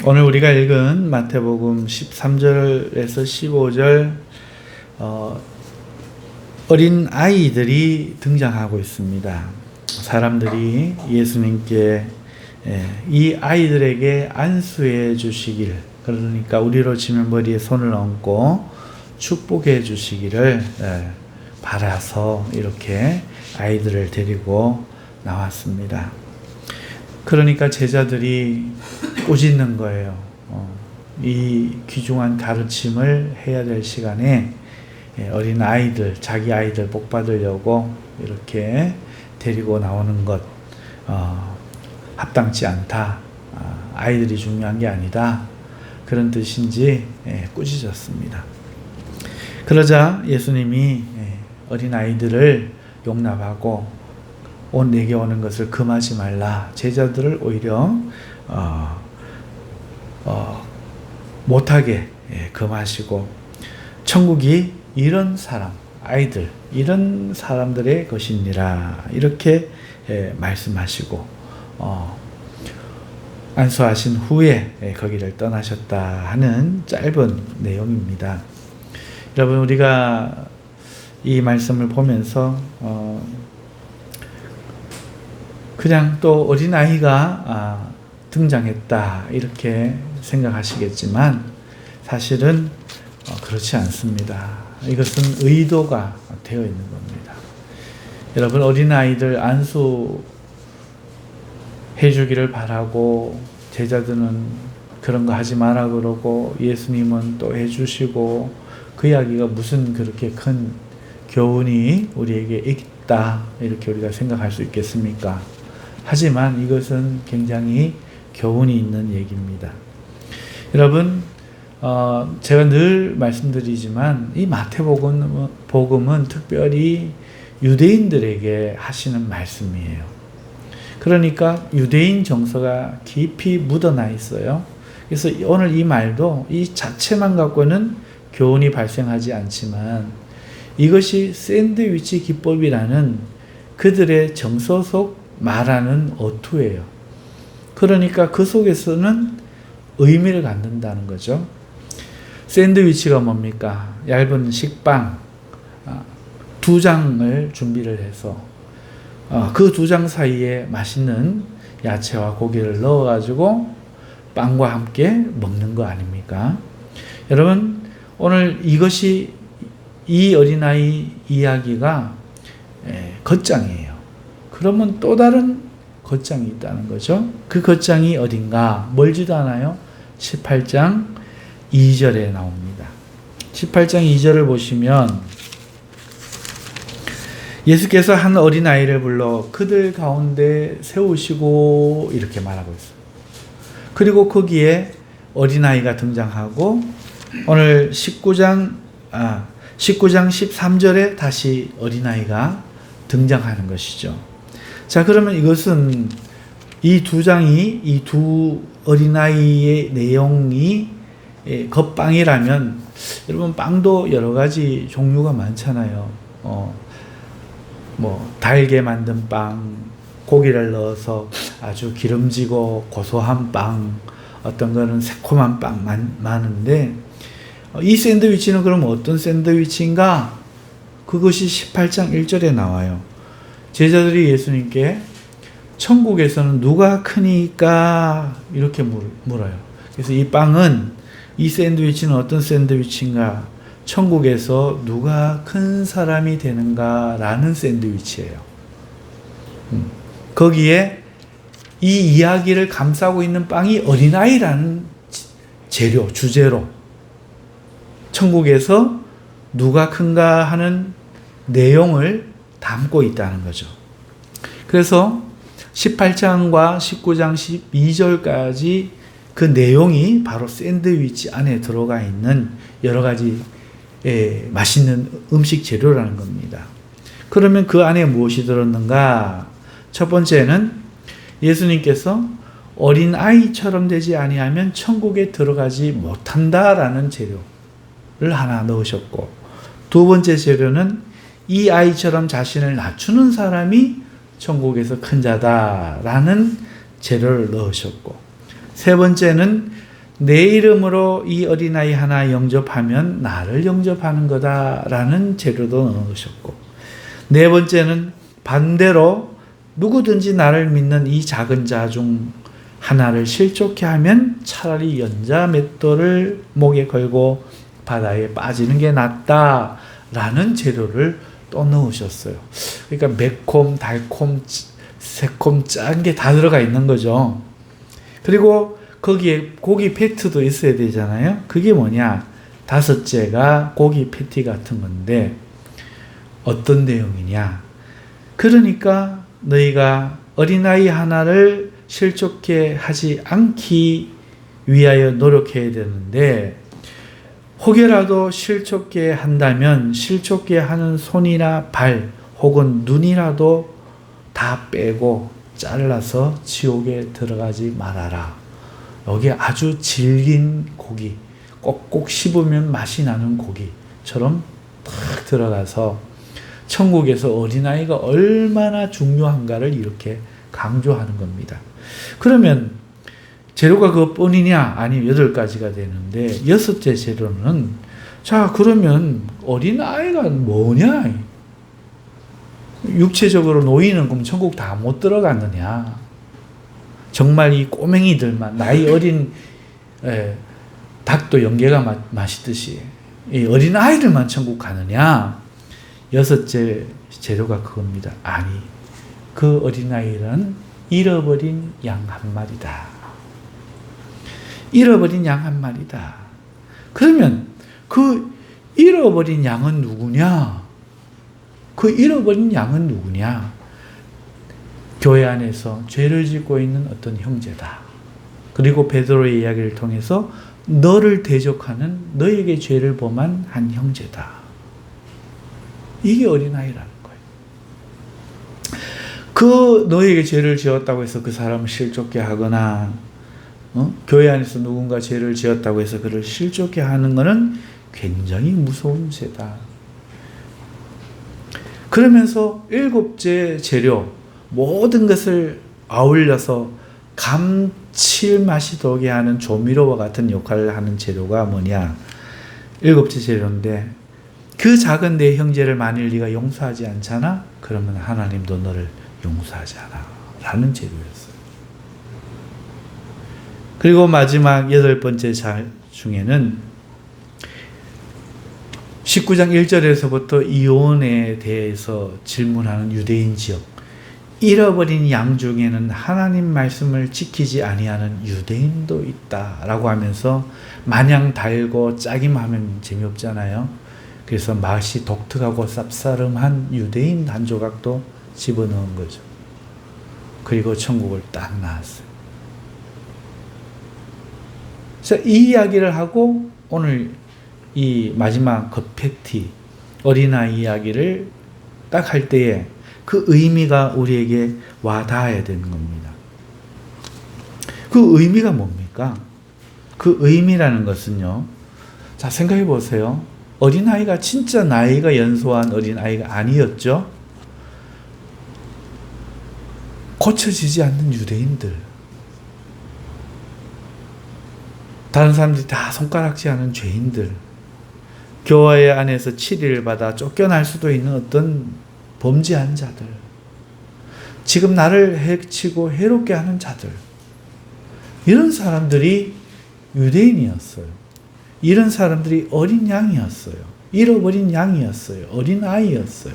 오늘 우리가 읽은 마태복음 13절에서 15절 어린 아이들이 등장하고 있습니다. 사람들이 예수님께 이 아이들에게 안수해 주시길, 그러니까 우리로 치면 머리에 손을 얹고 축복해 주시기를 바라서 이렇게 아이들을 데리고 나왔습니다. 그러니까 제자들이 꾸짖는 거예요. 이 귀중한 가르침을 해야 될 시간에 어린 아이들, 자기 아이들 복 받으려고 이렇게 데리고 나오는 것 합당치 않다. 아이들이 중요한 게 아니다. 그런 뜻인지 꾸짖었습니다. 그러자 예수님이 어린 아이들을 용납하고 내게 오는 것을 금하지 말라. 제자들을 오히려 못하게 금하시고 천국이 이런 사람, 아이들, 이런 사람들의 것이니라 이렇게 말씀하시고 안수하신 후에 거기를 떠나셨다 하는 짧은 내용입니다. 여러분, 우리가 이 말씀을 보면서 그냥 또 어린아이가 등장했다 이렇게 생각하시겠지만 사실은 그렇지 않습니다. 이것은 의도가 되어 있는 겁니다. 여러분, 어린아이들 안수해 주기를 바라고 제자들은 그런 거 하지 마라 그러고 예수님은 또 해주시고 그 이야기가 무슨 그렇게 큰 교훈이 우리에게 있다 이렇게 우리가 생각할 수 있겠습니까? 하지만 이것은 굉장히 교훈이 있는 얘기입니다. 여러분, 제가 늘 말씀드리지만 이 마태복음은 특별히 유대인들에게 하시는 말씀이에요. 그러니까 유대인 정서가 깊이 묻어나 있어요. 그래서 오늘 이 말도 이 자체만 갖고는 교훈이 발생하지 않지만 이것이 샌드위치 기법이라는 그들의 정서 속 말하는 어투예요. 그러니까 그 속에서는 의미를 갖는다는 거죠. 샌드위치가 뭡니까? 얇은 식빵 2장을 준비를 해서 그 2장 사이에 맛있는 야채와 고기를 넣어가지고 빵과 함께 먹는 거 아닙니까? 여러분, 오늘 이것이 이 어린아이 이야기가 겉장이에요. 그러면 또 다른 겉장이 있다는 거죠. 그 겉장이 어딘가 멀지도 않아요. 18장 2절에 나옵니다. 18장 2절을 보시면 예수께서 한 어린아이를 불러 그들 가운데 세우시고 이렇게 말하고 있어요. 그리고 거기에 어린아이가 등장하고 오늘 19장 13절에 다시 어린아이가 등장하는 것이죠. 자, 그러면 이것은 이 2장이 이 두 어린아이의 내용이 겉빵이라면 여러분, 빵도 여러 가지 종류가 많잖아요. 달게 만든 빵, 고기를 넣어서 아주 기름지고 고소한 빵, 어떤 거는 새콤한 빵 많은데 이 샌드위치는 그럼 어떤 샌드위치인가? 그것이 18장 1절에 나와요. 제자들이 예수님께 천국에서는 누가 크니까 이렇게 물어요. 그래서 이 샌드위치는 어떤 샌드위치인가? 천국에서 누가 큰 사람이 되는가? 라는 샌드위치예요. 거기에 이 이야기를 감싸고 있는 빵이 어린아이라는 주제로 천국에서 누가 큰가 하는 내용을 담고 있다는 거죠. 그래서 18장과 19장 12절까지 그 내용이 바로 샌드위치 안에 들어가 있는 여러 가지 맛있는 음식 재료라는 겁니다. 그러면 그 안에 무엇이 들었는가? 첫 번째는 예수님께서 어린아이처럼 되지 아니하면 천국에 들어가지 못한다라는 재료를 하나 넣으셨고, 두 번째 재료는 이 아이처럼 자신을 낮추는 사람이 천국에서 큰 자다라는 재료를 넣으셨고, 세 번째는 내 이름으로 이 어린아이 하나 영접하면 나를 영접하는 거다라는 재료도 넣으셨고, 네 번째는 반대로 누구든지 나를 믿는 이 작은 자 중 하나를 실족해 하면 차라리 연자 맷돌을 목에 걸고 바다에 빠지는 게 낫다라는 재료를 또 넣으셨어요. 그러니까 매콤, 달콤, 새콤, 짠 게 다 들어가 있는 거죠. 그리고 거기에 고기 패티도 있어야 되잖아요. 그게 뭐냐? 다섯째가 고기 패티 같은 건데 어떤 내용이냐? 그러니까 너희가 어린아이 하나를 실족해 하지 않기 위하여 노력해야 되는데, 혹여라도 실족해 한다면 실족해 하는 손이나 발 혹은 눈이라도 다 빼고 잘라서 지옥에 들어가지 말아라. 여기 아주 질긴 고기, 꼭꼭 씹으면 맛이 나는 고기처럼 탁 들어가서 천국에서 어린아이가 얼마나 중요한가를 이렇게 강조하는 겁니다. 그러면 재료가 그것뿐이냐? 아니, 8가지가 되는데, 6째 재료는, 자, 그러면 어린아이가 뭐냐? 육체적으로 노인은 그럼 천국 다 못 들어가느냐? 정말 이 꼬맹이들만, 나이 어린 닭도 연계가 맛있듯이 이 어린아이들만 천국 가느냐? 6째 재료가 그겁니다. 아니, 그 어린아이는 잃어버린 양 한 마리다. 잃어버린 양 한 마리다. 그러면 그 잃어버린 양은 누구냐? 그 잃어버린 양은 누구냐? 교회 안에서 죄를 짓고 있는 어떤 형제다. 그리고 베드로의 이야기를 통해서 너를 대적하는, 너에게 죄를 범한 한 형제다. 이게 어린아이라는 거예요. 그 너에게 죄를 지었다고 해서 그 사람을 실족해 하거나, 교회 안에서 누군가 죄를 지었다고 해서 그를 실족해 하는 것은 굉장히 무서운 죄다. 그러면서 7째 재료, 모든 것을 아울러서 감칠맛이 돌게 하는 조미료와 같은 역할을 하는 재료가 뭐냐? 7째 재료인데, 그 작은 내 형제를 만일 네가 용서하지 않잖아? 그러면 하나님도 너를 용서하지 않아. 라는 재료였어요. 그리고 마지막 8번째 자 중에는 19장 1절에서부터 이혼에 대해서 질문하는 유대인 지역, 잃어버린 양 중에는 하나님 말씀을 지키지 아니하는 유대인도 있다라고 하면서, 마냥 달고 짜기만 하면 재미없잖아요. 그래서 맛이 독특하고 쌉싸름한 유대인 한 조각도 집어넣은 거죠. 그리고 천국을 딱 나왔어요. 그래서 이 이야기를 하고 오늘 이 마지막 겉패티 어린아이 이야기를 딱 할 때에 그 의미가 우리에게 와 닿아야 되는 겁니다. 그 의미가 뭡니까? 그 의미라는 것은요, 자, 생각해 보세요. 어린아이가 진짜 나이가 연소한 어린아이가 아니었죠? 고쳐지지 않는 유대인들, 다른 사람들이 다 손가락질하는 죄인들, 교회 안에서 치리를 받아 쫓겨날 수도 있는 어떤 범죄한 자들, 지금 나를 해치고 해롭게 하는 자들, 이런 사람들이 유대인이었어요. 이런 사람들이 어린 양이었어요. 잃어버린 양이었어요. 어린 아이였어요.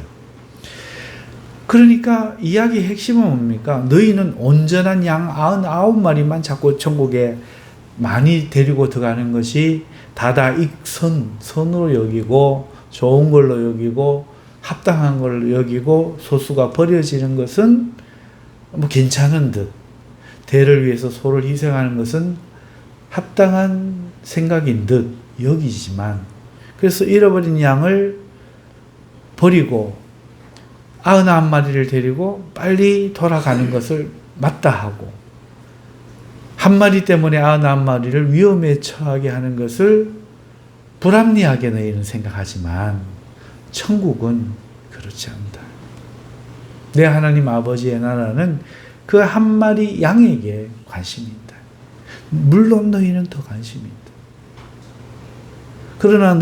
그러니까 이야기의 핵심은 뭡니까? 너희는 온전한 양 99마리만 자꾸 천국에 많이 데리고 들어가는 것이 선으로 여기고, 좋은 걸로 여기고, 합당한 걸로 여기고, 소수가 버려지는 것은 뭐 괜찮은 듯, 대를 위해서 소를 희생하는 것은 합당한 생각인 듯 여기지만, 그래서 잃어버린 양을 버리고 99마리를 데리고 빨리 돌아가는 것을 맞다 하고, 한 마리 때문에 99마리를 위험에 처하게 하는 것을 불합리하게 너희는 생각하지만, 천국은 그렇지 않다. 내 하나님 아버지의 나라는 그 한 마리 양에게 관심이 있다. 물론 너희는 더 관심이 있다. 그러나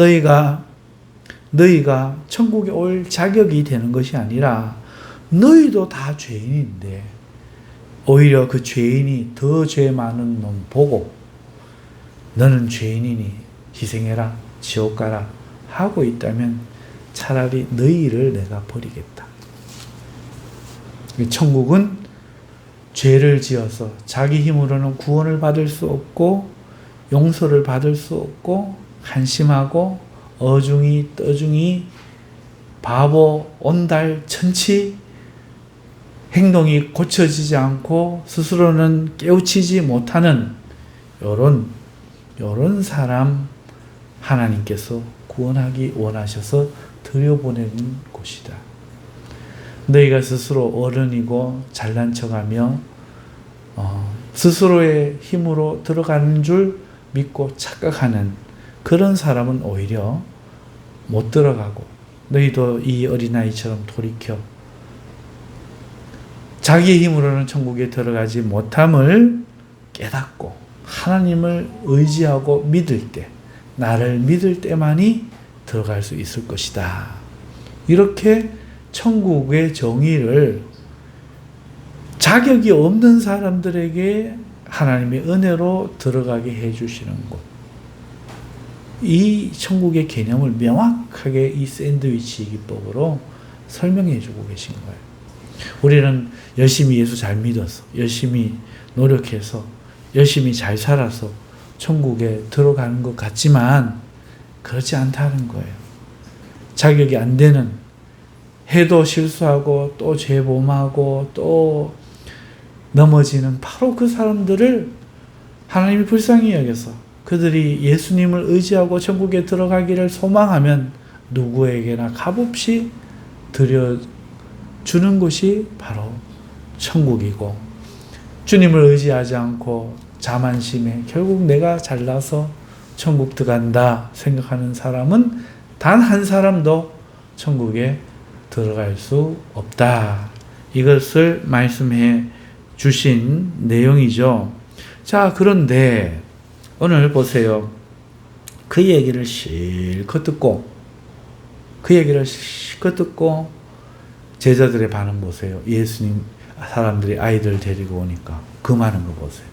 너희가 천국에 올 자격이 되는 것이 아니라 너희도 다 죄인인데 오히려 그 죄인이 더 죄 많은 놈 보고 너는 죄인이니 희생해라, 지옥 가라 하고 있다면 차라리 너희를 내가 버리겠다. 천국은 죄를 지어서 자기 힘으로는 구원을 받을 수 없고 용서를 받을 수 없고 한심하고 어중이 떠중이 바보 온달 천치 행동이 고쳐지지 않고 스스로는 깨우치지 못하는 요런 사람 하나님께서 구원하기 원하셔서 들여보내는 곳이다. 너희가 스스로 어른이고 잘난 척하며 스스로의 힘으로 들어가는 줄 믿고 착각하는 그런 사람은 오히려 못 들어가고 너희도 이 어린아이처럼 돌이켜 자기의 힘으로는 천국에 들어가지 못함을 깨닫고 하나님을 의지하고 믿을 때, 나를 믿을 때만이 들어갈 수 있을 것이다. 이렇게 천국의 정의를 자격이 없는 사람들에게 하나님의 은혜로 들어가게 해주시는 것. 이 천국의 개념을 명확하게 이 샌드위치 기법으로 설명해 주고 계신 거예요. 우리는 열심히 예수 잘 믿어서, 열심히 노력해서, 열심히 잘 살아서 천국에 들어가는 것 같지만 그렇지 않다는 거예요. 자격이 안 되는, 해도 실수하고 또 죄범하고 또 넘어지는 바로 그 사람들을 하나님이 불쌍히 여겨서 그들이 예수님을 의지하고 천국에 들어가기를 소망하면 누구에게나 값없이 드려주는 것이 바로 천국이고, 주님을 의지하지 않고 자만심에 결국 내가 잘나서 천국 들어간다 생각하는 사람은 단 한 사람도 천국에 들어갈 수 없다. 이것을 말씀해 주신 내용이죠. 자, 그런데 오늘 보세요. 그 얘기를 실컷 듣고 제자들의 반응 보세요. 예수님 사람들이 아이들 데리고 오니까 그 많은 거 보세요.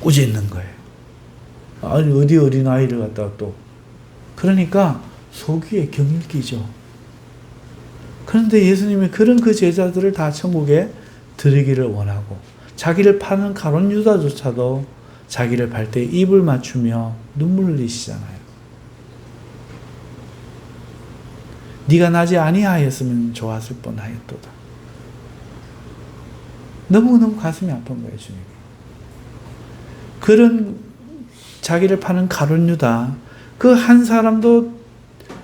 꾸짖는 거예요. 아니 어디 어린 아이를 갖다가 또. 그러니까 속위에 경일 끼죠. 그런데 예수님이 그런 그 제자들을 다 천국에 들이기를 원하고, 자기를 파는 가룟 유다조차도 자기를 팔 때 입을 맞추며 눈물을 흘리시잖아요. 네가 나지 아니하였으면 좋았을 뻔하였도다. 너무너무 가슴이 아픈 거예요, 주님이. 그런 자기를 파는 가룟 유다, 그 한 사람도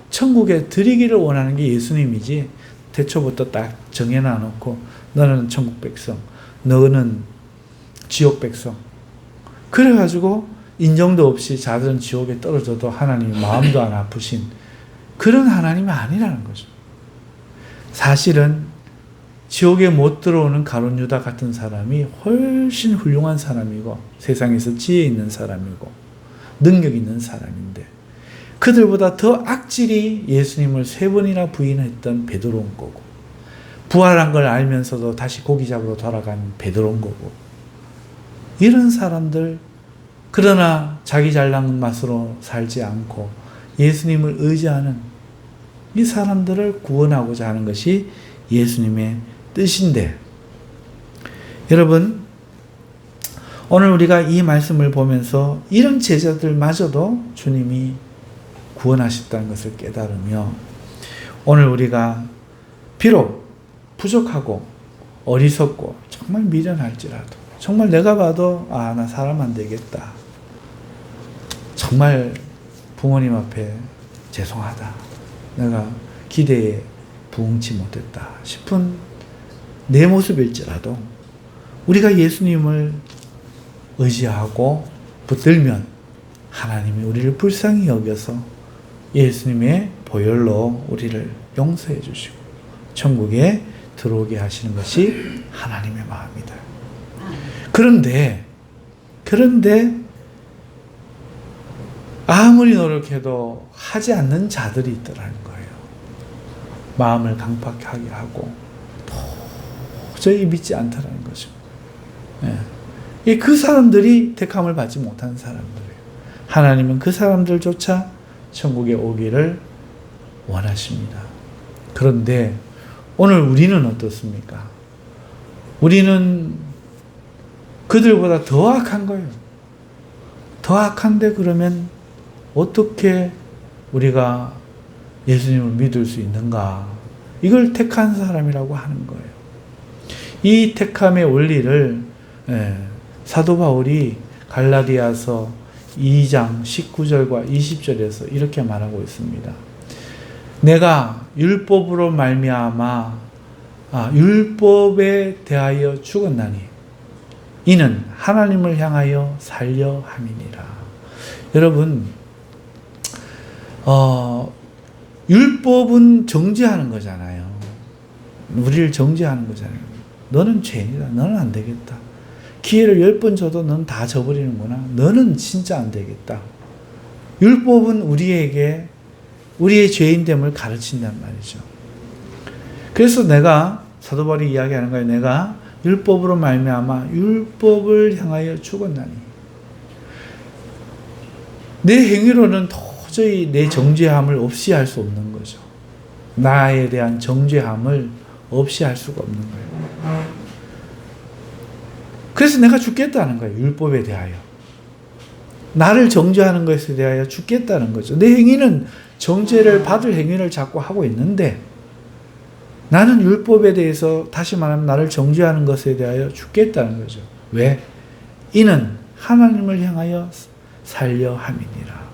천국에 들이기를 원하는 게 예수님이지, 태초부터 딱 정해놔 놓고 너는 천국 백성, 너는 지옥 백성. 그래가지고 인정도 없이 자들은 지옥에 떨어져도 하나님이 마음도 안 아프신 그런 하나님이 아니라는 거죠. 사실은 지옥에 못 들어오는 가룟 유다 같은 사람이 훨씬 훌륭한 사람이고 세상에서 지혜 있는 사람이고 능력 있는 사람인데, 그들보다 더 악질이 예수님을 3번이나 부인했던 베드로인 거고, 부활한 걸 알면서도 다시 고기 잡으러 돌아간 베드로인 거고, 이런 사람들, 그러나 자기 잘난 맛으로 살지 않고 예수님을 의지하는 이 사람들을 구원하고자 하는 것이 예수님의 뜻인데, 여러분 오늘 우리가 이 말씀을 보면서 이런 제자들마저도 주님이 구원하셨다는 것을 깨달으며, 오늘 우리가 비록 부족하고 어리석고 정말 미련할지라도, 정말 내가 봐도 나 사람 안 되겠다, 정말 부모님 앞에 죄송하다, 내가 기대에 부응치 못했다 싶은 내 모습일지라도 우리가 예수님을 의지하고 붙들면 하나님이 우리를 불쌍히 여겨서 예수님의 보혈로 우리를 용서해 주시고 천국에 들어오게 하시는 것이 하나님의 마음이다. 그런데 그런데 아무리 노력해도 하지 않는 자들이 있더라는 거예요. 마음을 강팍하게 하고 도저히 믿지 않더라는 거죠. 예. 그 사람들이 택함을 받지 못한 사람들이에요. 하나님은 그 사람들조차 천국에 오기를 원하십니다. 그런데 오늘 우리는 어떻습니까? 우리는 그들보다 더 악한 거예요. 더 악한데 그러면 어떻게 우리가 예수님을 믿을 수 있는가? 이걸 택한 사람이라고 하는 거예요. 이 택함의 원리를 사도 바울이 갈라디아서 2장 19절과 20절에서 이렇게 말하고 있습니다. 내가 율법으로 말미암아 율법에 대하여 죽었나니 이는 하나님을 향하여 살려 함이니라. 여러분, 율법은 정죄하는 거잖아요. 우리를 정죄하는 거잖아요. 너는 죄인이다. 너는 안 되겠다. 기회를 10번 줘도 넌 다 져버리는구나. 너는 진짜 안 되겠다. 율법은 우리에게 우리의 죄인됨을 가르친단 말이죠. 그래서 내가 사도 바울이 이야기하는 거예요. 내가 율법으로 말미암아 율법을 향하여 죽었나니 내 행위로는 도저히 내 정죄함을 없이 할 수 없는 거죠. 나에 대한 정죄함을 없이 할 수가 없는 거예요. 그래서 내가 죽겠다는 거예요. 율법에 대하여. 나를 정죄하는 것에 대하여 죽겠다는 거죠. 내 행위는 정죄를 받을 행위를 자꾸 하고 있는데 나는 율법에 대해서 다시 말하면 나를 정죄하는 것에 대하여 죽겠다는 거죠. 왜? 이는 하나님을 향하여 살려 함이니라.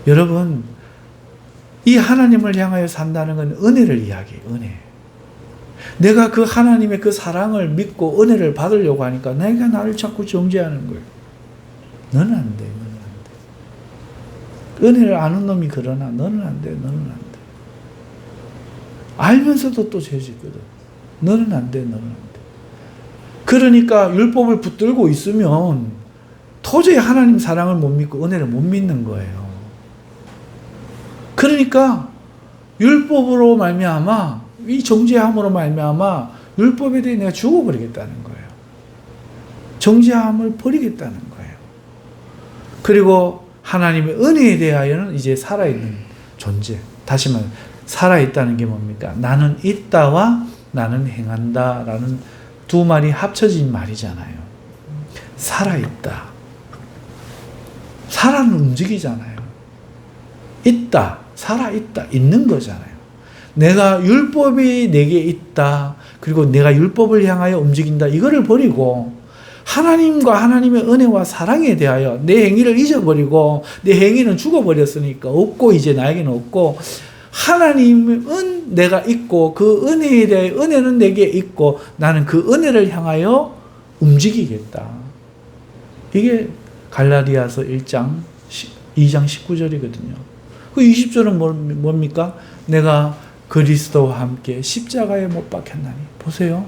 여러분, 이 하나님을 향하여 산다는 건 은혜를 이야기해요. 은혜. 내가 그 하나님의 그 사랑을 믿고 은혜를 받으려고 하니까 내가 나를 자꾸 정죄하는 거예요. 너는 안 돼. 너는 안 돼. 은혜를 아는 놈이 그러나 너는 안 돼. 너는 안 돼. 알면서도 또 죄 짓거든. 너는 안 돼. 너는 안 돼. 그러니까 율법을 붙들고 있으면 도저히 하나님 사랑을 못 믿고 은혜를 못 믿는 거예요. 그러니까 율법으로 말미암아 이 정죄함으로 말미암아 율법에 대해 내가 죽어버리겠다는 거예요. 정죄함을 버리겠다는 거예요. 그리고 하나님의 은혜에 대하여는 이제 살아있는 존재. 다시 말해 살아있다는 게 뭡니까? 나는 있다와 나는 행한다라는 두 말이 합쳐진 말이잖아요. 살아있다. 살아는 움직이잖아요. 있다. 살아있다. 있는 거잖아요. 내가 율법이 내게 있다. 그리고 내가 율법을 향하여 움직인다. 이거를 버리고 하나님과 하나님의 은혜와 사랑에 대하여 내 행위를 잊어버리고 내 행위는 죽어버렸으니까 없고 이제 나에게는 없고 하나님은 내가 있고 그 은혜에 대해 은혜는 내게 있고 나는 그 은혜를 향하여 움직이겠다. 이게 갈라디아서 2장 19절이거든요. 그 20절은 뭡니까? 내가 그리스도와 함께 십자가에 못 박혔나니. 보세요.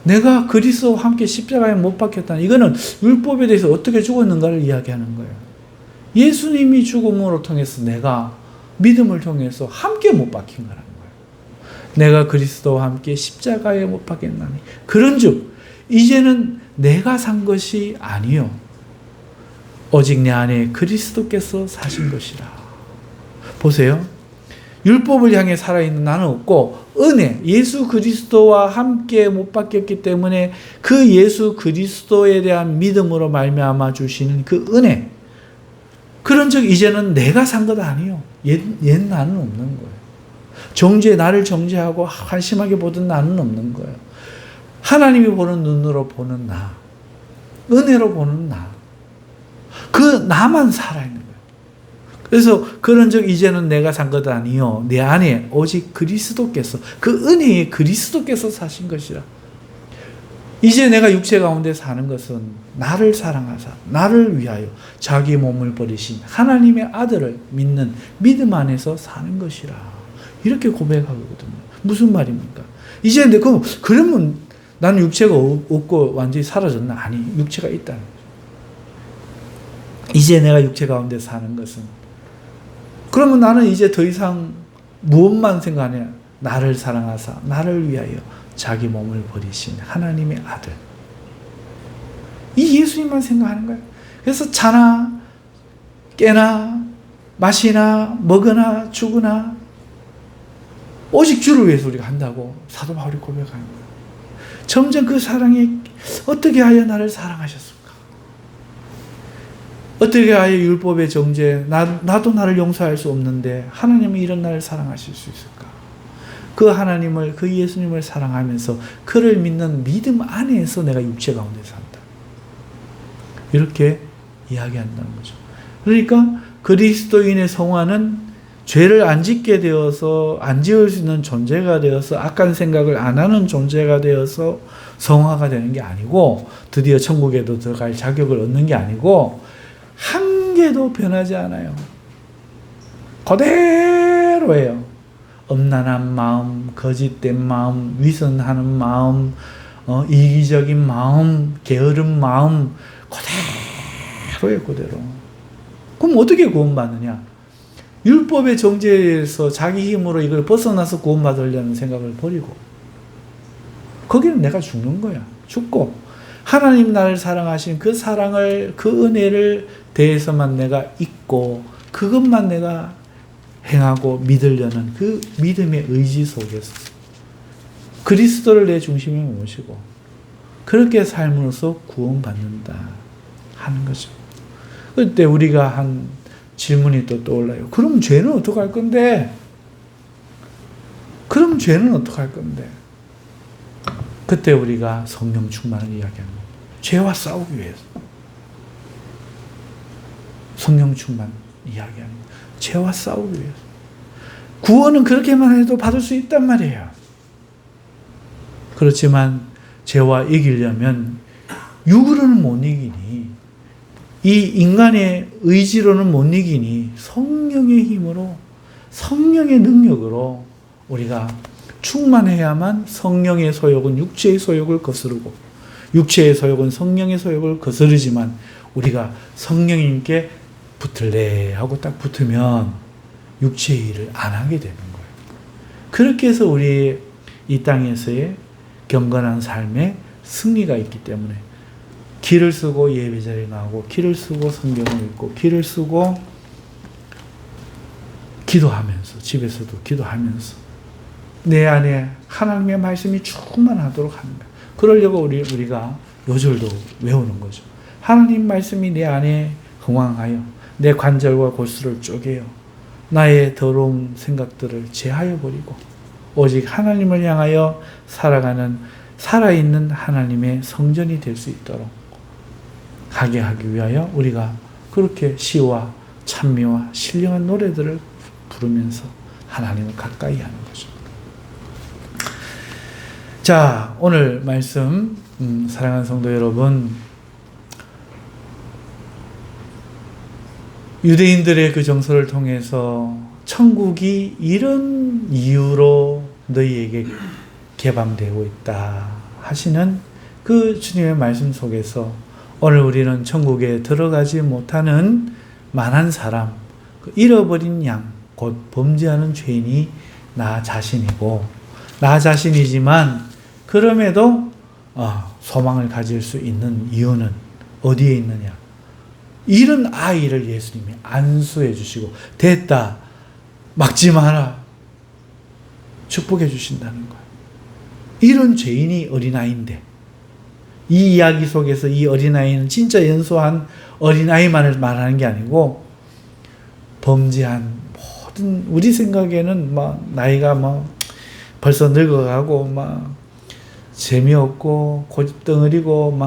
내가 그리스도와 함께 십자가에 못 박혔다니. 이거는 율법에 대해서 어떻게 죽었는가를 이야기하는 거예요. 예수님이 죽음으로 통해서 내가 믿음을 통해서 함께 못 박힌 거라는 거예요. 내가 그리스도와 함께 십자가에 못 박혔나니. 그런즉 이제는 내가 산 것이 아니요 오직 내 안에 그리스도께서 사신 것이라. 보세요. 율법을 향해 살아있는 나는 없고 은혜, 예수 그리스도와 함께 못 박혔기 때문에 그 예수 그리스도에 대한 믿음으로 말미암아 주시는 그 은혜, 그런즉 이제는 내가 산 것 아니요 옛 나는 없는 거예요. 나를 정죄하고 한심하게 보던 나는 없는 거예요. 하나님이 보는 눈으로 보는 나, 은혜로 보는 나, 그 나만 살아있는 거예요. 그래서 그런즉 이제는 내가 산 것 아니요 내 안에 오직 그리스도께서, 그 은혜의 그리스도께서 사신 것이라. 이제 내가 육체 가운데 사는 것은 나를 사랑하사 나를 위하여 자기 몸을 버리신 하나님의 아들을 믿는 믿음 안에서 사는 것이라. 이렇게 고백하거든요. 무슨 말입니까? 이제 그러면 나는 육체가 없고 완전히 사라졌나? 아니, 육체가 있다는 거죠. 이제 내가 육체 가운데 사는 것은, 그러면 나는 이제 더 이상 무엇만 생각하냐? 나를 사랑하사 나를 위하여 자기 몸을 버리신 하나님의 아들, 이 예수님만 생각하는 거예요. 그래서 자나 깨나 마시나 먹으나 죽으나 오직 주를 위해서 우리가 한다고 사도 바울이 고백하는 거예요. 점점 그 사랑이 어떻게 하여 나를 사랑하셨을까? 어떻게 하여 율법의 정죄, 나도 나를 용서할 수 없는데 하나님은 이런 나를 사랑하실 수 있을까? 그 하나님을, 그 예수님을 사랑하면서 그를 믿는 믿음 안에서 내가 육체 가운데 산다. 이렇게 이야기한다는 거죠. 그러니까 그리스도인의 성화는 죄를 안 짓게 되어서 안 지을 수 있는 존재가 되어서 악한 생각을 안 하는 존재가 되어서 성화가 되는 게 아니고, 드디어 천국에도 들어갈 자격을 얻는 게 아니고, 한 개도 변하지 않아요. 그대로예요. 엄난한 마음, 거짓된 마음, 위선하는 마음, 이기적인 마음, 게으른 마음, 그대로예요, 그대로. 그럼 어떻게 구원받느냐? 율법의 정죄에서 자기 힘으로 이걸 벗어나서 구원받으려는 생각을 버리고, 거기는 내가 죽는 거야. 죽고, 하나님 나를 사랑하신 그 사랑을, 그 은혜를 대해서만 내가 잊고, 그것만 내가 행하고 믿으려는 그 믿음의 의지 속에서 그리스도를 내 중심에 모시고 그렇게 삶으로써 구원받는다 하는 거죠. 그때 우리가 한 질문이 또 떠올라요. 그럼 죄는 어떡할 건데? 그럼 죄는 어떡할 건데? 그때 우리가 성령 충만을 이야기합니다. 죄와 싸우기 위해서. 성령 충만 이야기합니다. 죄와 싸우기 위해서. 구원은 그렇게만 해도 받을 수 있단 말이에요. 그렇지만 죄와 이기려면 육으로는 못 이기니, 이 인간의 의지로는 못 이기니 성령의 힘으로, 성령의 능력으로 우리가 충만해야만 성령의 소욕은 육체의 소욕을 거스르고, 육체의 소욕은 성령의 소욕을 거스르지만, 우리가 성령님께 붙을래 하고 딱 붙으면 육체의 일을 안 하게 되는 거예요. 그렇게 해서 우리 이 땅에서의 경건한 삶에 승리가 있기 때문에 길을 쓰고 예배자리에 나오고, 길을 쓰고 성경을 읽고, 길을 쓰고 기도하면서, 집에서도 기도하면서 내 안에 하나님의 말씀이 충만하도록 하는 거예요. 그러려고 우리가 요절도 외우는 거죠. 하나님 말씀이 내 안에 흥왕하여 내 관절과 골수를 쪼개어 나의 더러운 생각들을 제하여 버리고 오직 하나님을 향하여 살아가는 살아있는 하나님의 성전이 될 수 있도록 하게 하기 위하여 우리가 그렇게 시와 찬미와 신령한 노래들을 부르면서 하나님을 가까이 하는 거죠. 자, 오늘 말씀, 사랑하는 성도 여러분, 유대인들의 그 정서를 통해서 천국이 이런 이유로 너희에게 개방되고 있다 하시는 그 주님의 말씀 속에서 오늘 우리는 천국에 들어가지 못하는 만한 사람, 그 잃어버린 양, 곧 범죄하는 죄인이 나 자신이고, 나 자신이지만 그럼에도 소망을 가질 수 있는 이유는 어디에 있느냐? 이런 아이를 예수님이 안수해 주시고, 됐다, 막지 마라, 축복해 주신다는 거예요. 이런 죄인이 어린아이인데, 이 이야기 속에서 이 어린아이는 진짜 연소한 어린아이만을 말하는 게 아니고, 범죄한 모든, 우리 생각에는 나이가 벌써 늙어가고 재미없고 고집덩어리고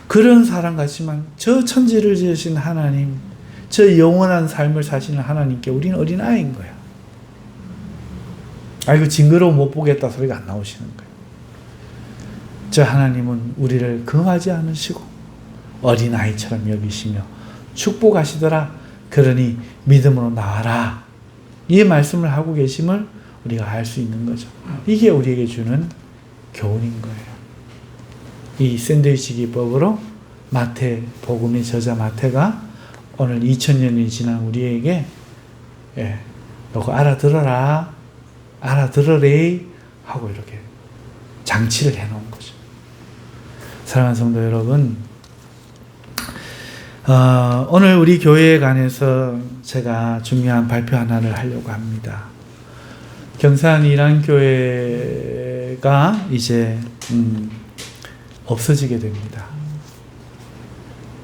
그런 사람 같지만, 저 천지를 지으신 하나님, 저 영원한 삶을 사시는 하나님께 우리는 어린아이인 거야. 아이고 징그러워 못 보겠다 소리가 안 나오시는 거예요. 저 하나님은 우리를 금하지 않으시고 어린아이처럼 여기시며 축복하시더라. 그러니 믿음으로 나와라. 이 말씀을 하고 계심을 우리가 알 수 있는 거죠. 이게 우리에게 주는 교훈인 거예요. 이 샌드위치 기법으로 복음의 저자 마태가 오늘 2000년이 지난 우리에게 너가 알아들으래 하고 이렇게 장치를 해놓은 거죠. 사랑하는 성도 여러분, 오늘 우리 교회에 관해서 제가 중요한 발표 하나를 하려고 합니다. 경산 일안교회가 이제 없어지게 됩니다.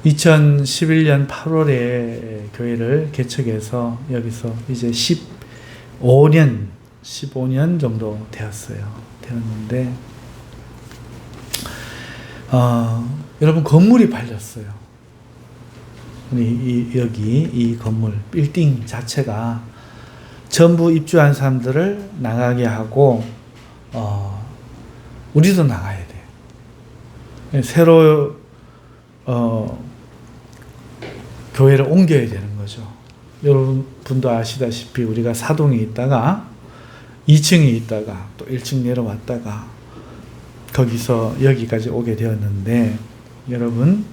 2011년 8월에 교회를 개척해서 여기서 이제 15년 정도 되었는데, 여러분 건물이 팔렸어요. 여기 이 건물 빌딩 자체가 전부 입주한 사람들을 나가게 하고 우리도 나가야 돼. 새로 교회를 옮겨야 되는 거죠. 여러분도 아시다시피 우리가 사동에 있다가 2층에 있다가 또 1층 내려왔다가 거기서 여기까지 오게 되었는데, 여러분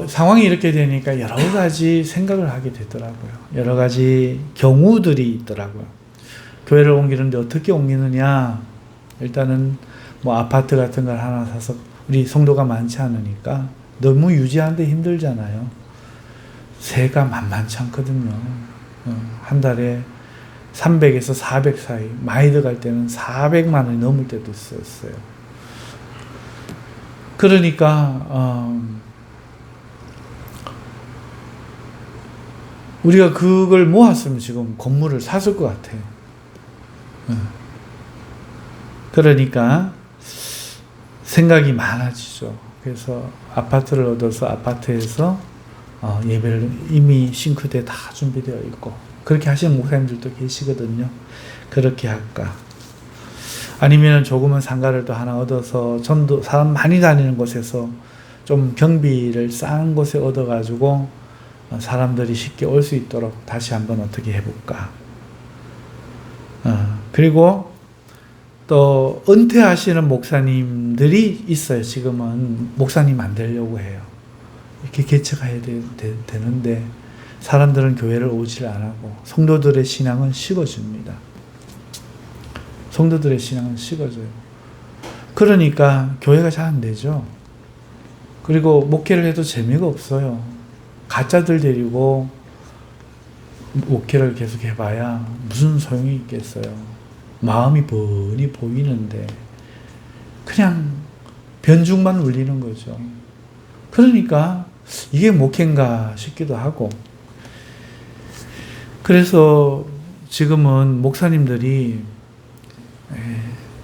상황이 이렇게 되니까 여러 가지 생각을 하게 되더라고요. 여러 가지 경우들이 있더라고요. 교회를 옮기는데 어떻게 옮기느냐, 일단은 뭐 아파트 같은 걸 하나 사서, 우리 성도가 많지 않으니까 너무 유지하는데 힘들잖아요. 세가 만만치 않거든요. 한 달에 300에서 400 사이, 많이 들어갈 때는 400만 원이 넘을 때도 있었어요. 그러니까 우리가 그걸 모았으면 지금 건물을 샀을 것 같아요. 그러니까 생각이 많아지죠. 그래서 아파트를 얻어서 아파트에서 예배를 이미 싱크대 다 준비되어 있고, 그렇게 하시는 목사님들도 계시거든요. 그렇게 할까? 아니면 조그만 상가를 또 하나 얻어서 전도 사람 많이 다니는 곳에서 좀 경비를 싼 곳에 얻어가지고 사람들이 쉽게 올 수 있도록 다시 한번 어떻게 해볼까? 그리고 또 은퇴하시는 목사님들이 있어요. 지금은 목사님 안 되려고 해요. 이렇게 개척해야 되는데 사람들은 교회를 오질 안 하고, 성도들의 신앙은 식어집니다. 성도들의 신앙은 식어져요. 그러니까 교회가 잘 안 되죠. 그리고 목회를 해도 재미가 없어요. 가짜들 데리고 목회를 계속 해봐야 무슨 소용이 있겠어요. 마음이 뻔히 보이는데 그냥 변죽만 울리는 거죠. 그러니까 이게 목회인가 싶기도 하고, 그래서 지금은 목사님들이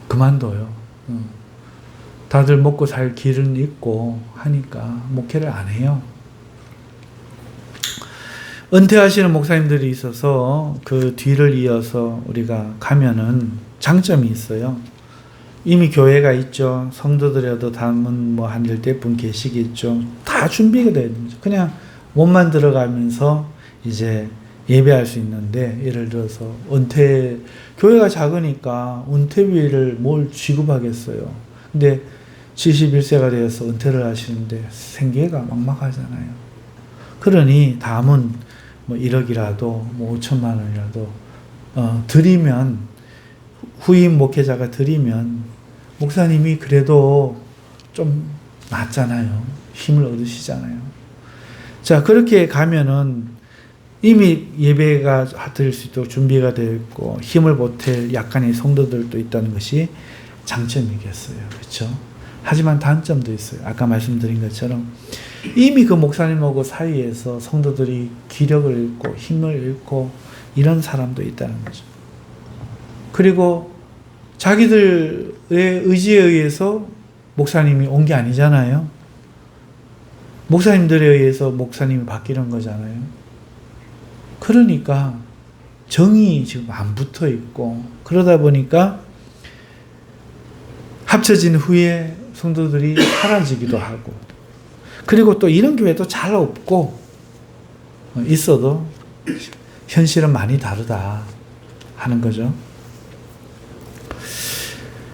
그만둬요. 다들 먹고 살 길은 있고 하니까 목회를 안 해요. 은퇴하시는 목사님들이 있어서 그 뒤를 이어서 우리가 가면은 장점이 있어요. 이미 교회가 있죠. 성도들이라도 담은 뭐 한 10분 계시겠죠. 다 준비가 되어 있는 거죠. 그냥 몸만 들어가면서 이제 예배할 수 있는데, 예를 들어서 교회가 작으니까 은퇴비를 뭘 지급하겠어요. 근데 71세가 되어서 은퇴를 하시는데 생계가 막막하잖아요. 그러니 담은 뭐 1억이라도 뭐 5천만 원이라도 드리면, 후임 목회자가 드리면 목사님이 그래도 좀 낫잖아요. 힘을 얻으시잖아요. 자, 그렇게 가면은 이미 예배가 드릴 수 있도록 준비가 되어 있고 힘을 보탤 약간의 성도들도 있다는 것이 장점이겠어요. 그렇죠? 하지만 단점도 있어요. 아까 말씀드린 것처럼 이미 그 목사님하고 사이에서 성도들이 기력을 잃고 힘을 잃고 이런 사람도 있다는 거죠. 그리고 자기들의 의지에 의해서 목사님이 온 게 아니잖아요. 목사님들에 의해서 목사님이 바뀌는 거잖아요. 그러니까 정이 지금 안 붙어 있고, 그러다 보니까 합쳐진 후에 성도들이 사라지기도 하고, 그리고 또 이런 교회도 잘 없고, 있어도 현실은 많이 다르다 하는 거죠.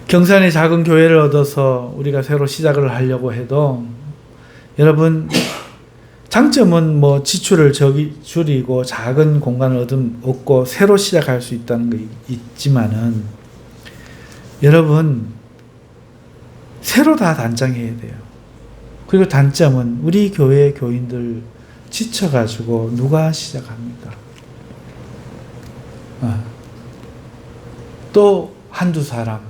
경산의 작은 교회를 얻어서 우리가 새로 시작을 하려고 해도, 여러분 장점은 뭐 지출을 줄이고 작은 공간을 얻고 새로 시작할 수 있다는 거 있지만은 여러분 새로 다 단장해야 돼요. 그리고 단점은 우리 교회 교인들 지쳐가지고 누가 시작합니까? 또 한두 사람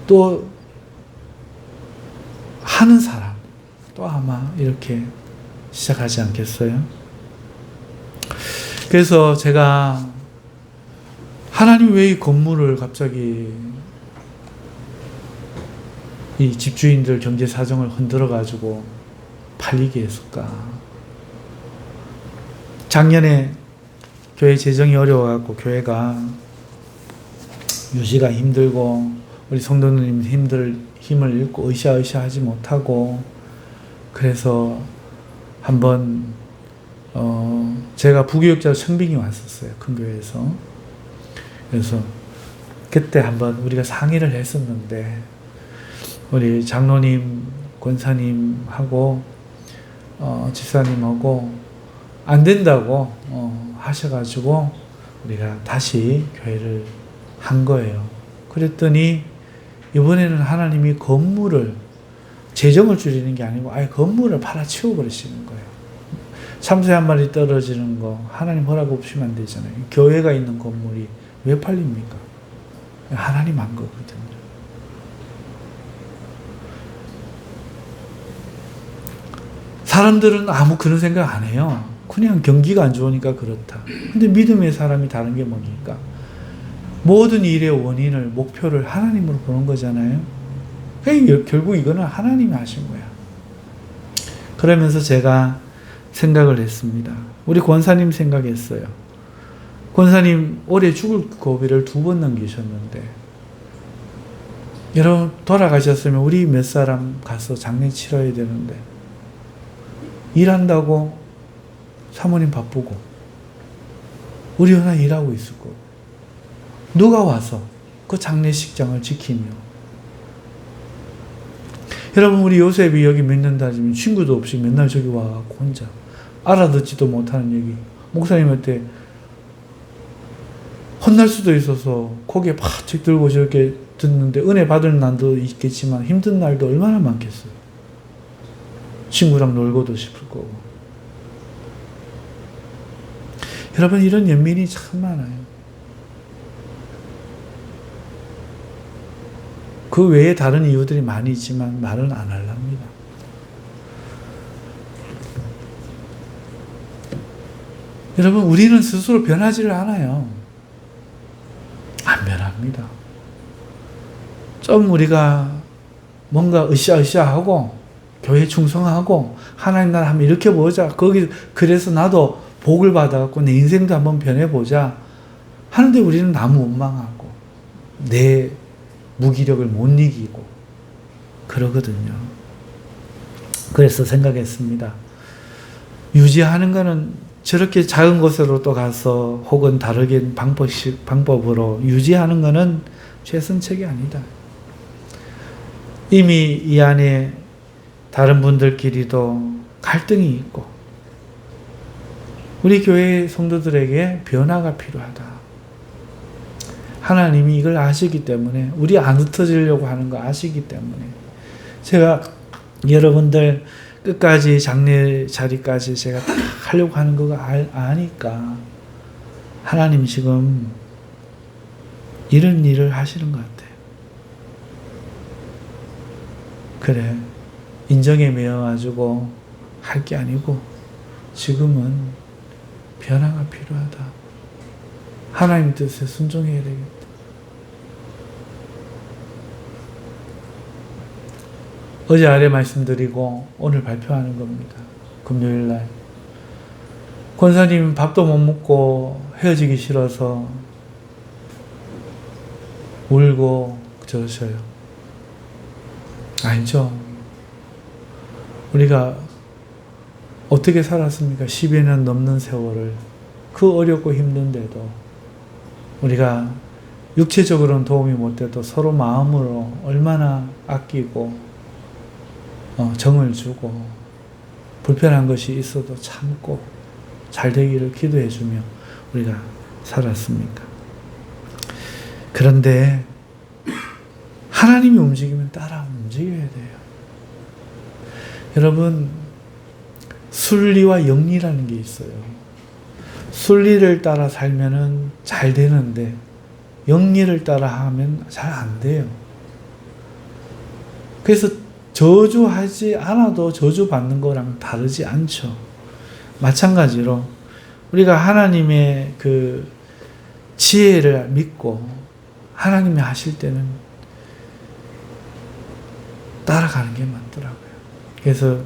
또 하는 사람 또 아마 이렇게 시작하지 않겠어요? 그래서 제가 하나님 왜 이 건물을 갑자기 이 집주인들 경제 사정을 흔들어 가지고 팔리게 했을까? 작년에 교회 재정이 어려워갖고 교회가 유지가 힘들고 우리 성도님 힘을 잃고 으쌰으쌰하지 못하고 그래서 한번 제가 부교육자 청빙이 왔었어요. 큰 교회에서. 그래서 그때 한번 우리가 상의를 했었는데 우리 장로님, 권사님하고 집사님하고 안 된다고 하셔가지고 우리가 다시 교회를 한 거예요. 그랬더니 이번에는 하나님이 건물을 재정을 줄이는 게 아니고 아예 건물을 팔아치워 버리시는 거예요. 참새 한 마리 떨어지는 거 하나님 허락 없이면 안 되잖아요. 교회가 있는 건물이 왜 팔립니까? 하나님 한 거거든요. 사람들은 아무 그런 생각 안 해요. 그냥 경기가 안 좋으니까 그렇다. 근데 믿음의 사람이 다른 게 뭡니까? 모든 일의 원인을, 목표를 하나님으로 보는 거잖아요. 결국 이거는 하나님이 하신 거야. 그러면서 제가 생각을 했습니다. 우리 권사님 생각했어요. 권사님 올해 죽을 고비를 2번 넘기셨는데 여러분 돌아가셨으면 우리 몇 사람 가서 장례 치러야 되는데 일한다고 사모님 바쁘고 우리 하나 일하고 있을 거고 누가 와서 그 장례식장을 지키며 여러분 우리 요셉이 여기 몇 년 다니면 친구도 없이 맨날 저기 와갖고 혼자 알아듣지도 못하는 얘기 목사님한테 혼날 수도 있어서 고개 바짝 들고 저렇게 듣는데 은혜 받을 날도 있겠지만 힘든 날도 얼마나 많겠어요. 친구랑 놀고도 싶을 거고. 여러분 이런 연민이 참 많아요. 그 외에 다른 이유들이 많이 있지만 말은 안 하렵니다. 여러분 우리는 스스로 변하지를 않아요. 안 변합니다. 좀 우리가 뭔가 으쌰으쌰하고 교회 충성하고 하나님 나라 한번 이렇게 보자. 그래서 나도 복을 받아갖고 내 인생도 한번 변해보자. 하는데 우리는 너무 원망하고 내 무기력을 못 이기고 그러거든요. 그래서 생각했습니다. 유지하는 거는 저렇게 작은 곳으로 또 가서 혹은 다르게 방법으로 유지하는 거는 최선책이 아니다. 이미 이 안에 다른 분들끼리도 갈등이 있고 우리 교회 성도들에게 변화가 필요하다. 하나님이 이걸 아시기 때문에 우리 안 흩어지려고 하는 거 아시기 때문에 제가 여러분들 끝까지 장례 자리까지 제가 다 하려고 하는 거가 아니까 하나님 지금 이런 일을 하시는 것 같아요. 그래 인정에 매여가지고 할 게 아니고 지금은 변화가 필요하다. 하나님 뜻에 순종해야 되겠다. 어제 아래 말씀드리고 오늘 발표하는 겁니다. 금요일날 권사님 밥도 못 먹고 헤어지기 싫어서 울고 저러셔요. 아니죠. 우리가 어떻게 살았습니까? 10여 년 넘는 세월을 그 어렵고 힘든데도 우리가 육체적으로는 도움이 못 돼도 서로 마음으로 얼마나 아끼고 정을 주고 불편한 것이 있어도 참고 잘 되기를 기도해주며 우리가 살았습니까? 그런데 하나님이 움직이면 따라 움직여야 돼요. 여러분, 순리와 영리라는 게 있어요. 순리를 따라 살면은 잘 되는데 영리를 따라 하면 잘 안 돼요. 그래서 저주하지 않아도 저주받는 거랑 다르지 않죠. 마찬가지로 우리가 하나님의 그 지혜를 믿고 하나님이 하실 때는 따라가는 게 맞더라고요. 그래서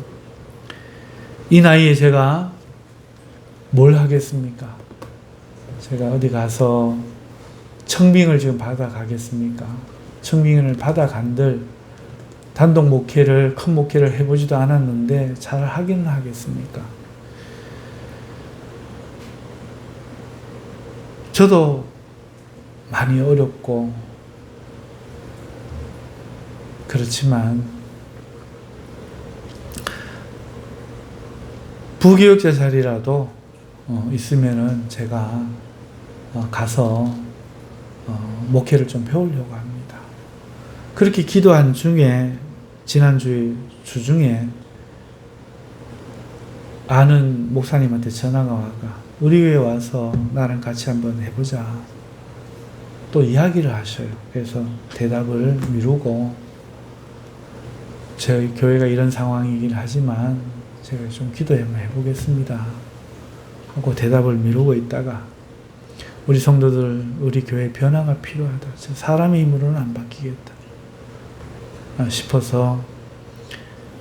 이 나이에 제가 뭘 하겠습니까? 제가 어디 가서 청빙을 지금 받아가겠습니까? 청빙을 받아간들 단독 목회를, 큰 목회를 해보지도 않았는데 잘 하기는 하겠습니까? 저도 많이 어렵고 그렇지만 부교육자 자리라도 있으면은 제가 가서 목회를 좀 배우려고 합니다. 그렇게 기도한 중에 지난주 주중에 아는 목사님한테 전화가 와가 우리 교회 와서 나랑 같이 한번 해보자. 또 이야기를 하셔요. 그래서 대답을 미루고 저희 교회가 이런 상황이긴 하지만 제가 좀 기도 한번 해보겠습니다 하고 대답을 미루고 있다가 우리 성도들, 우리 교회 변화가 필요하다. 사람의 힘으로는 안 바뀌겠다 싶어서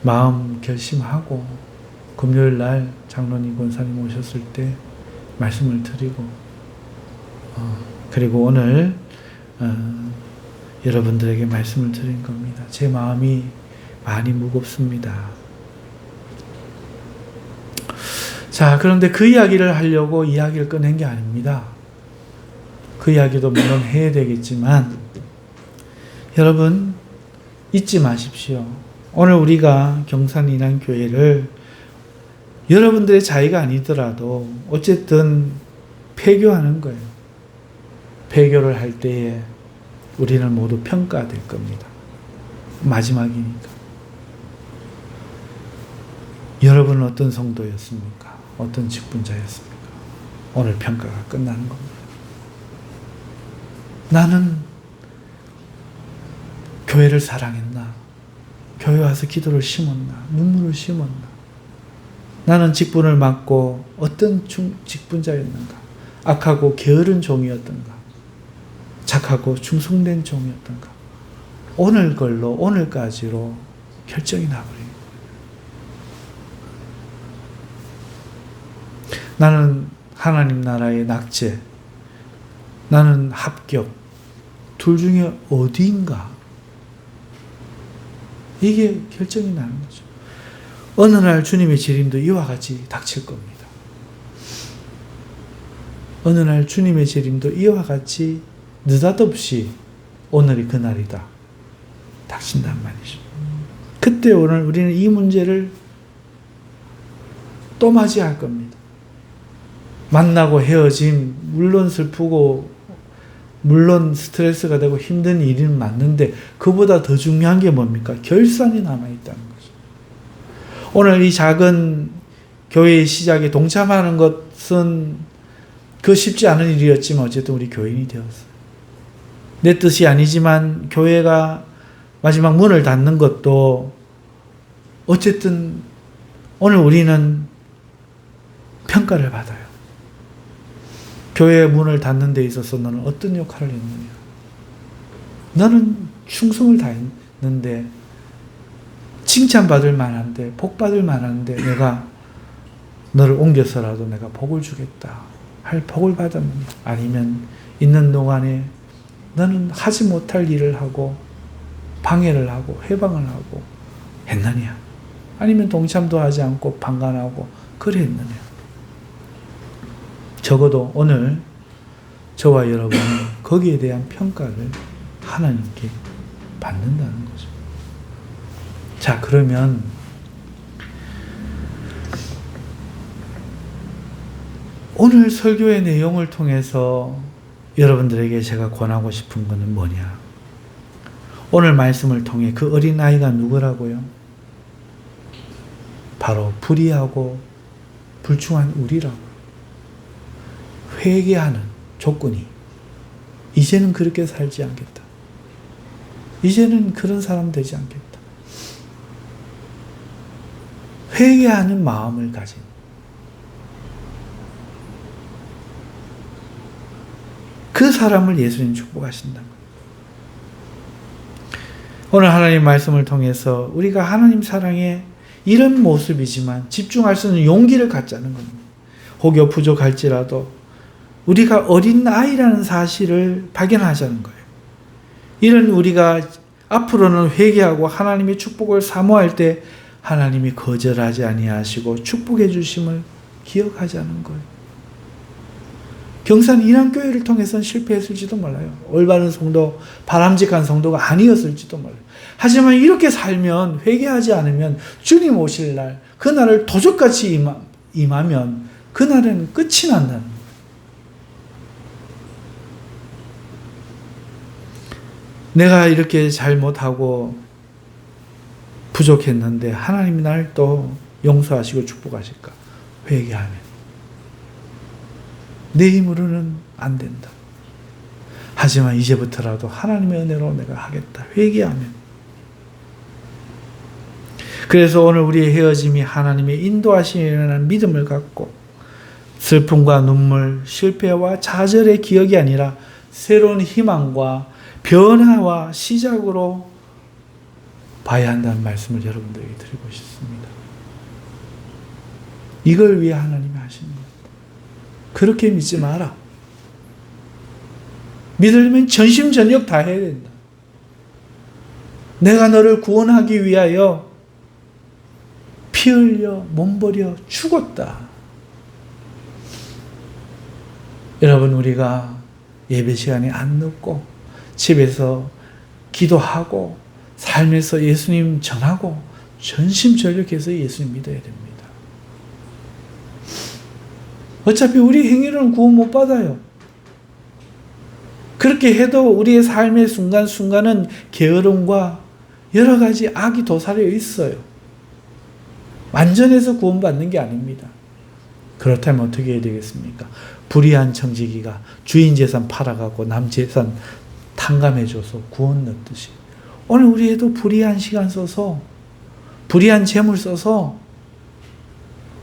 마음 결심하고 금요일 날 장로님, 권사님 오셨을 때 말씀을 드리고 그리고 오늘 여러분들에게 말씀을 드린 겁니다. 제 마음이 많이 무겁습니다. 자, 그런데 그 이야기를 하려고 이야기를 꺼낸 게 아닙니다. 그 이야기도 물론 해야 되겠지만 여러분 잊지 마십시오. 오늘 우리가 경산인한교회를 여러분들의 자의가 아니더라도 어쨌든 폐교하는 거예요. 폐교를 할 때에 우리는 모두 평가될 겁니다. 마지막이니까. 여러분은 어떤 성도였습니까? 어떤 직분자였습니까? 오늘 평가가 끝나는 겁니다. 나는 교회를 사랑했나? 교회 와서 기도를 심었나? 눈물을 심었나? 나는 직분을 맡고 어떤 직분자였는가? 악하고 게으른 종이었던가? 착하고 충성된 종이었던가? 오늘 걸로, 오늘까지로 결정이 나버린 거예요. 나는 하나님 나라의 낙제, 나는 합격, 둘 중에 어디인가? 이게 결정이 나는 거죠. 어느 날 주님의 재림도 이와 같이 닥칠 겁니다. 어느 날 주님의 재림도 이와 같이 느닷없이 오늘이 그날이다. 닥친단 말이죠. 그때 오늘 우리는 이 문제를 또 맞이할 겁니다. 만나고 헤어짐, 물론 슬프고 물론 스트레스가 되고 힘든 일은 맞는데 그보다 더 중요한 게 뭡니까? 결산이 남아있다는 거죠. 오늘 이 작은 교회의 시작에 동참하는 것은 그 쉽지 않은 일이었지만 어쨌든 우리 교인이 되었어요. 내 뜻이 아니지만 교회가 마지막 문을 닫는 것도 어쨌든 오늘 우리는 평가를 받아요. 교회의 문을 닫는 데 있어서 너는 어떤 역할을 했느냐? 너는 충성을 다했는데 칭찬받을 만한데 복받을 만한데 내가 너를 옮겨서라도 내가 복을 주겠다 할 복을 받았느냐? 아니면 있는 동안에 너는 하지 못할 일을 하고 방해를 하고 해방을 하고 했느냐? 아니면 동참도 하지 않고 방관하고 그래 했느냐? 적어도 오늘 저와 여러분은 거기에 대한 평가를 하나님께 받는다는 거죠. 자, 그러면 오늘 설교의 내용을 통해서 여러분들에게 제가 권하고 싶은 것은 뭐냐? 오늘 말씀을 통해 그 어린아이가 누구라고요? 바로 불의하고 불충한 우리라고. 회개하는 조건이 이제는 그렇게 살지 않겠다. 이제는 그런 사람 되지 않겠다. 회개하는 마음을 가진 그 사람을 예수님 축복하신다. 오늘 하나님 말씀을 통해서 우리가 하나님 사랑에 이런 모습이지만 집중할 수 있는 용기를 갖자는 겁니다. 혹여 부족할지라도 우리가 어린 아이라는 사실을 발견하자는 거예요. 이런 우리가 앞으로는 회개하고 하나님의 축복을 사모할 때 하나님이 거절하지 아니하시고 축복해 주심을 기억하자는 거예요. 경산 인환교회를 통해서는 실패했을지도 몰라요. 올바른 성도, 바람직한 성도가 아니었을지도 몰라요. 하지만 이렇게 살면, 회개하지 않으면 주님 오실 날, 그날을 도적같이 임하면 그날은 끝이 난다는 거예요. 내가 이렇게 잘못하고 부족했는데 하나님이 날 또 용서하시고 축복하실까? 회개하면. 내 힘으로는 안 된다. 하지만 이제부터라도 하나님의 은혜로 내가 하겠다. 회개하면. 그래서 오늘 우리의 헤어짐이 하나님의 인도하시는 믿음을 갖고 슬픔과 눈물, 실패와 좌절의 기억이 아니라 새로운 희망과 변화와 시작으로 봐야 한다는 말씀을 여러분들에게 드리고 싶습니다. 이걸 위해 하나님이 하시는 겁니다. 그렇게 믿지 마라. 믿으려면 전심전력 다 해야 된다. 내가 너를 구원하기 위하여 피 흘려 몸버려 죽었다. 여러분, 우리가 예배 시간에 안 늦고 집에서 기도하고 삶에서 예수님 전하고 전심전력해서 예수님 믿어야 됩니다. 어차피 우리 행위로는 구원 못 받아요. 그렇게 해도 우리의 삶의 순간순간은 게으름과 여러 가지 악이 도사려 있어요. 완전해서 구원받는 게 아닙니다. 그렇다면 어떻게 해야 되겠습니까? 불의한 청지기가 주인 재산 팔아가고 남 재산 탕감해줘서 구원 넣듯이 오늘 우리에도 불의한 시간 써서 불의한 재물 써서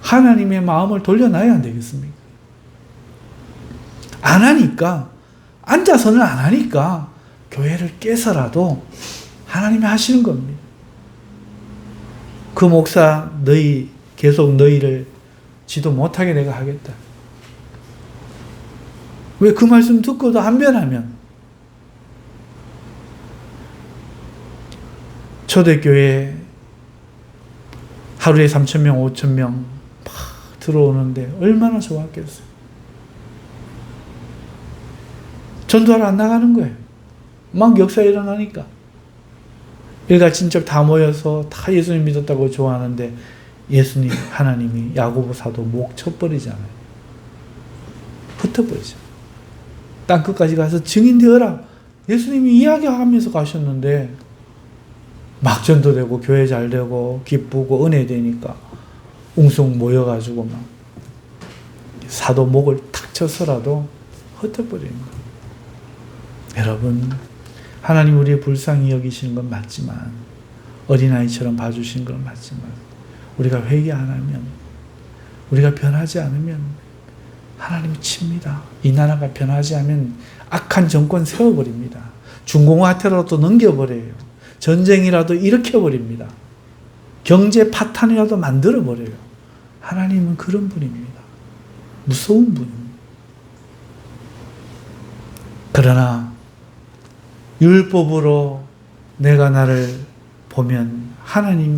하나님의 마음을 돌려놔야 안 되겠습니까? 안 하니까, 앉아서는 안 하니까 교회를 깨서라도 하나님이 하시는 겁니다. 그 목사 계속 너희를 지도 못하게 내가 하겠다. 왜 그 말씀 듣고도 안 변하면? 초대교회 하루에 3,000명, 5,000명 막 들어오는데 얼마나 좋았겠어요. 전도하러 안 나가는 거예요. 막 역사 일어나니까. 일가친척 다 모여서 다 예수님 믿었다고 좋아하는데 예수님, 하나님이 야고보 사도 목 쳐버리잖아요. 흩어버리죠. 땅끝까지 가서 증인 되어라. 예수님이 이야기하면서 가셨는데 막 전도되고 교회 잘 되고 기쁘고 은혜 되니까 웅숭 모여가지고 막 사도 목을 탁 쳐서라도 흩어버리는 거예요. 여러분, 하나님 우리의 불쌍히 여기시는 건 맞지만, 어린아이처럼 봐주시는 건 맞지만, 우리가 회개 안 하면, 우리가 변하지 않으면 하나님이 칩니다. 이 나라가 변하지 않으면 악한 정권 세워버립니다. 중공화태로도 넘겨버려요. 전쟁이라도 일으켜버립니다. 경제 파탄이라도 만들어버려요. 하나님은 그런 분입니다. 무서운 분입니다. 그러나 율법으로 내가 나를 보면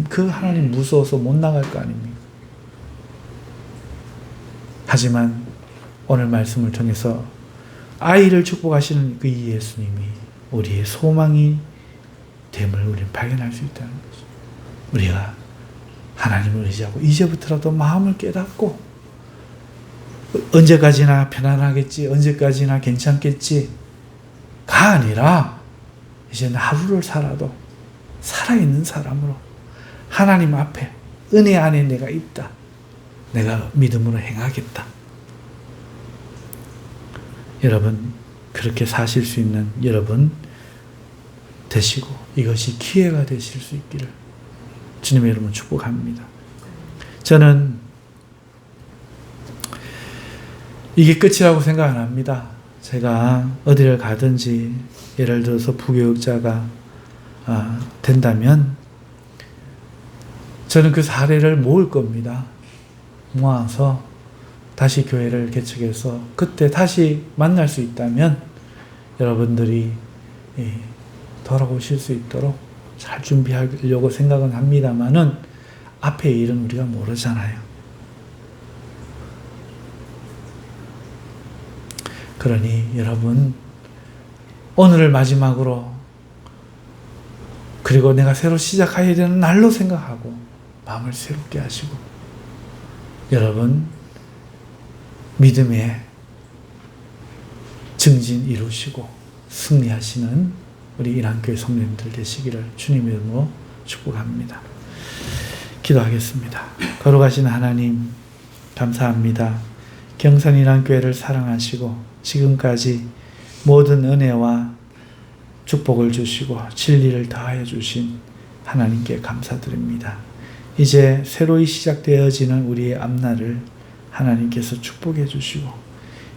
그 하나님 무서워서 못 나갈 거 아닙니까? 하지만 오늘 말씀을 통해서 아이를 축복하시는 그 예수님이 우리의 소망이 됨을 우리는 발견할 수 있다는 거죠. 우리가 하나님을 의지하고 이제부터라도 마음을 깨닫고 언제까지나 편안하겠지, 언제까지나 괜찮겠지가 아니라 이제는 하루를 살아도 살아있는 사람으로 하나님 앞에 은혜 안에 내가 있다. 내가 믿음으로 행하겠다. 여러분 그렇게 사실 수 있는 여러분 되시고 이것이 기회가 되실 수 있기를 주님의 이름으로 축복합니다. 저는 이게 끝이라고 생각 안 합니다. 제가 어디를 가든지 예를 들어서 부교육자가 된다면 저는 그 사례를 모을 겁니다. 모아서 다시 교회를 개척해서 그때 다시 만날 수 있다면 여러분들이 돌아오실 수 있도록 잘 준비하려고 생각은 합니다만은 앞의 일은 우리가 모르잖아요. 그러니 여러분 오늘을 마지막으로 그리고 내가 새로 시작해야 되는 날로 생각하고 마음을 새롭게 하시고 여러분 믿음의 증진 이루시고 승리하시는 우리 인한교회 성도님들 되시기를 주님의 이름으로 축복합니다. 기도하겠습니다. 거룩하신 하나님 감사합니다. 경산 인한교회를 사랑하시고 지금까지 모든 은혜와 축복을 주시고 진리를 더하여 주신 하나님께 감사드립니다. 이제 새로이 시작되어지는 우리의 앞날을 하나님께서 축복해 주시고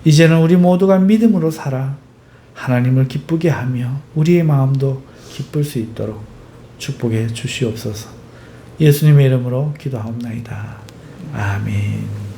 이제는 우리 모두가 믿음으로 살아 하나님을 기쁘게 하며 우리의 마음도 기쁠 수 있도록 축복해 주시옵소서. 예수님의 이름으로 기도하옵나이다. 아멘.